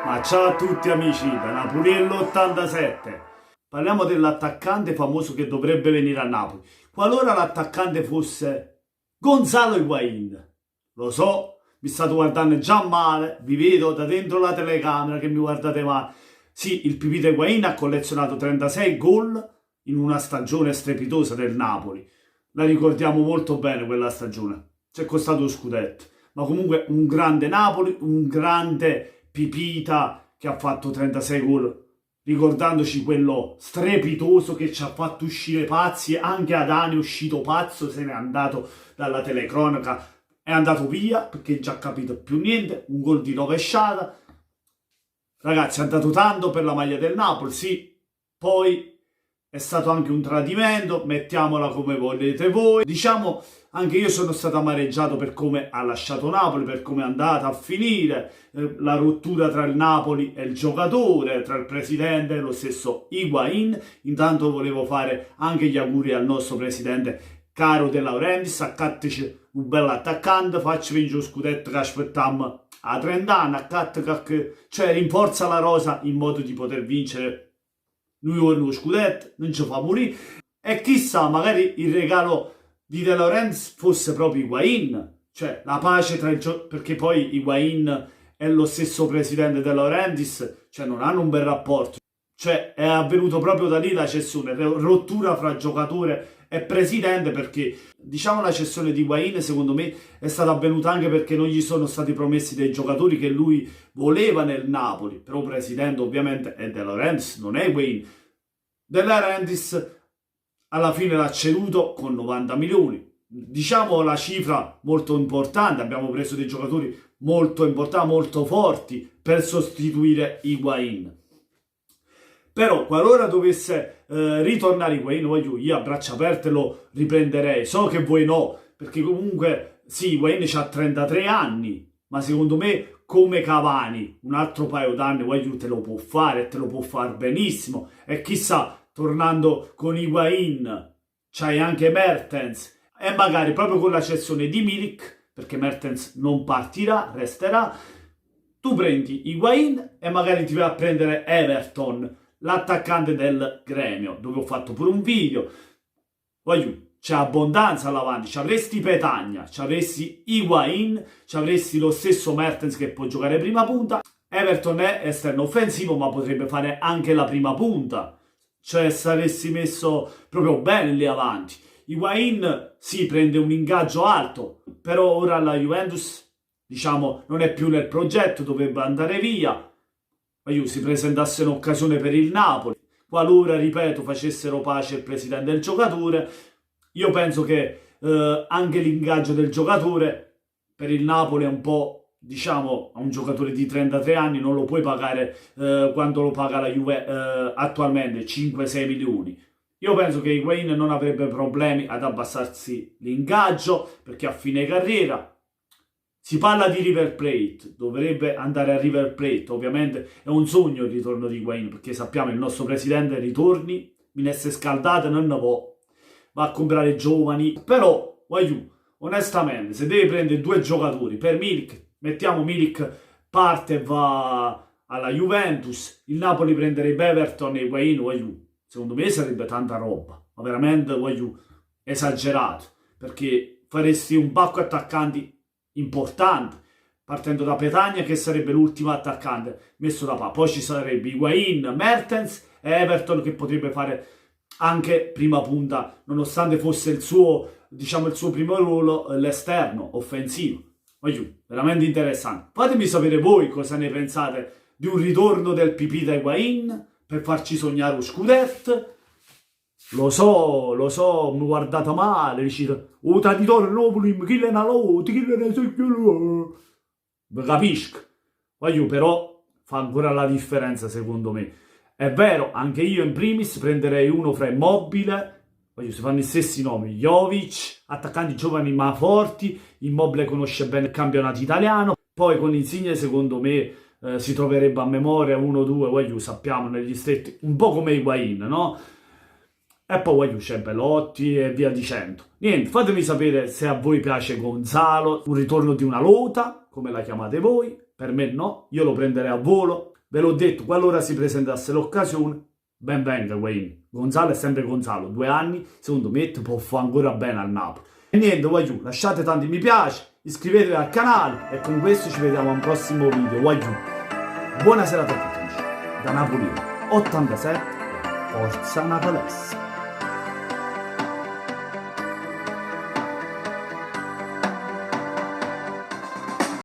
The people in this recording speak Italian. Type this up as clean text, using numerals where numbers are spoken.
Ma ciao a tutti amici, da Napoliello 87. Parliamo dell'attaccante famoso che dovrebbe venire a Napoli. Qualora l'attaccante fosse Gonzalo Higuaín. Lo so, mi state guardando già male, vi vedo da dentro la telecamera che mi guardate male. Sì, il Pipita Higuaín ha collezionato 36 gol in una stagione strepitosa del Napoli. La ricordiamo molto bene quella stagione. Ci è costato lo scudetto. Ma comunque un grande Napoli, un grande Pipita che ha fatto 36 gol, ricordandoci quello strepitoso che ci ha fatto uscire pazzi. Anche Adani è uscito pazzo, se n'è andato dalla telecronaca, è andato via perché non ci ha capito più niente. Un gol di rovesciata, ragazzi, è andato tanto per la maglia del Napoli, sì. Poi è stato anche un tradimento, mettiamola come volete voi. Diciamo, anche io sono stato amareggiato per come ha lasciato Napoli, per come è andata a finire, la rottura tra il Napoli e il giocatore, tra il presidente e lo stesso Higuaín. Intanto volevo fare anche gli auguri al nostro presidente caro De Laurentiis, accattici un bel attaccante, facci vincere lo scudetto che aspettiamo a 30 anni, cioè rinforza la rosa in modo di poter vincere lui lo scudetto, non ci fa morire. E chissà, magari il regalo di De Laurentiis fosse proprio Higuaín, cioè la pace tra il perché poi Higuaín è lo stesso presidente De Laurentiis, cioè non hanno un bel rapporto. Cioè è avvenuto proprio da lì la cessione, rottura fra giocatore e presidente, perché diciamo la cessione di Higuaín secondo me è stata avvenuta anche perché non gli sono stati promessi dei giocatori che lui voleva nel Napoli. Però presidente ovviamente è De Laurentiis, non è Higuaín. De Laurentiis alla fine l'ha ceduto con 90 milioni. Diciamo la cifra molto importante, abbiamo preso dei giocatori molto importanti, molto forti per sostituire Higuaín. Però qualora dovesse ritornare Higuaín, io a braccia aperte lo riprenderei. So che voi no, perché comunque sì, Higuaín ha 33 anni, ma secondo me come Cavani un altro paio d'anni te lo può fare, e te lo può fare benissimo. E chissà, tornando con Higuaín c'hai anche Mertens, e magari proprio con la cessione di Milik, perché Mertens non partirà, resterà, tu prendi Higuaín e magari ti vai a prendere Everton, l'attaccante del Gremio, dove ho fatto pure un video. C'è abbondanza all'avanti, ci avresti Petagna, ci avresti Higuaín, ci avresti lo stesso Mertens che può giocare prima punta. Everton è esterno offensivo, ma potrebbe fare anche la prima punta, cioè saresti messo proprio bene lì avanti. Higuaín si prende un ingaggio alto, però ora la Juventus, diciamo, non è più nel progetto, dovrebbe andare via. Si presentasse un'occasione per il Napoli, qualora, ripeto, facessero pace il presidente e il giocatore. Io penso che anche l'ingaggio del giocatore per il Napoli è un po', diciamo, a un giocatore di 33 anni non lo puoi pagare quanto lo paga la Juve attualmente, 5-6 milioni. Io penso che Higuaín non avrebbe problemi ad abbassarsi l'ingaggio, perché a fine carriera si parla di River Plate, dovrebbe andare a River Plate. Ovviamente è un sogno il ritorno di Higuaín, perché sappiamo il nostro presidente ritorni, minestre scaldate non ne può, va a comprare giovani. Però, onestamente, se deve prendere due giocatori per Milik, mettiamo Milik parte e va alla Juventus, il Napoli prenderebbe Everton e Higuaín, secondo me sarebbe tanta roba, ma veramente, esagerato, perché faresti un pacco attaccanti importante, partendo da Petagna che sarebbe l'ultimo attaccante messo da parte. Poi ci sarebbe Higuaín, Mertens e Everton che potrebbe fare anche prima punta, nonostante fosse il suo primo ruolo, l'esterno offensivo. Veramente interessante. Fatemi sapere voi cosa ne pensate di un ritorno del Pipita Higuaín per farci sognare lo scudetto. Lo so, mi guardate male, dicete, ti ritorno, chi le ne lotti, chi le ne so. Vi capisco. Però fa ancora la differenza secondo me. È vero, anche io in primis prenderei uno fra Immobile, si fanno i stessi nomi, Jovic, attaccanti giovani ma forti, Immobile conosce bene il campionato italiano, poi con Insigne secondo me si troverebbe a memoria 1-2, sappiamo, negli stretti, un po' come Higuaín, no? E poi c'è Belotti e via dicendo. Niente, fatemi sapere se a voi piace Gonzalo, un ritorno di una lota, come la chiamate voi. Per me no, io lo prenderei a volo. Ve l'ho detto, qualora si presentasse l'occasione, ben venga Wayne. Gonzalo è sempre Gonzalo, 2 anni, secondo me ti può fare ancora bene al Napoli. E niente, voglio, lasciate tanti mi piace, iscrivetevi al canale e con questo ci vediamo a un prossimo video. Voglio. Buona serata a tutti, da Napoli 87, Forza Napolese.